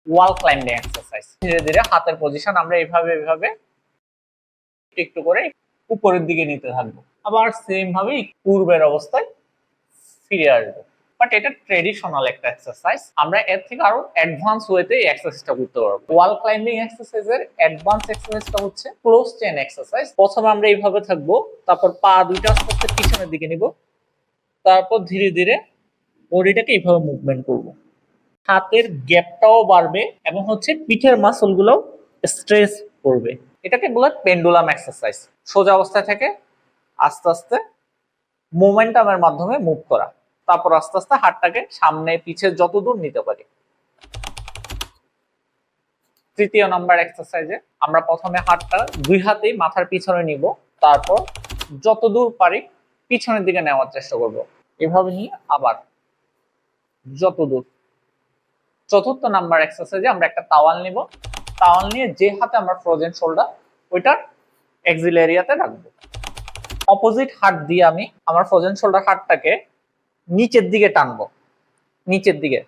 ওয়াল climbing exercise. ধীরে ধীরে হাতের পজিশন আমরা এইভাবে একটু করে উপরের দিকে নিতে থাকবো, আবার সেম ভাবে পূর্বের অবস্থায় ফিরে আসবো। বাট এটা ট্রেডিশনাল একটা এক্সারসাইজ, আমরা এর থেকে আরো অ্যাডভান্স ওয়েতে এই এক্সারসাইজটা করতে পারবো। ওয়াল ক্লাইম্বিং এক্সারসাইজের অ্যাডভান্স এক্সারসাইজটা হচ্ছে ক্লোজ চেইন এক্সারসাইজ। প্রথমে আমরা এইভাবে থাকবো, তারপর পা দুইটা আস্তে আস্তে পিছনের দিকে নিব, তারপর ধীরে ধীরে বডিটাকে এইভাবে মুভমেন্ট করব। হাতের গ্যাপটাও বাড়বে এবং হচ্ছে পিঠের মাসল গুলো স্ট্রেচ করবে। এটাকে বলে পেন্ডুলাম এক্সারসাইজ। সোজা অবস্থায় থেকে আস্তে আস্তে মোমেন্টামের মাধ্যমে মুভ করা, তারপর আস্তে আস্তে হাতটাকে সামনে পিছে যত দূর নিতে পারি। তৃতীয় নাম্বার এক্সারসাইজে আমরা প্রথমে হাতটা দুই হাতেই মাথার পিছনে নিব, তারপর যত দূর পারি পিছনের দিকে নেওয়ার চেষ্টা করব। এভাবে নিয়ে আবার যত দূর। চতুর্থ নাম্বার এক্সারসাইজে আমরা একটা তাওয়াল নিব, তাওয়াল নিয়ে যে হাতে আমরা ফ্রোজেন শোল্ডার ওইটার এক্সিল এরিয়াতে রাখবো। অপোজিট হাত দিয়ে আমি আমার ফ্রোজেন শোল্ডার হাতটাকে নিচের দিকে টানবো, নিচের দিকে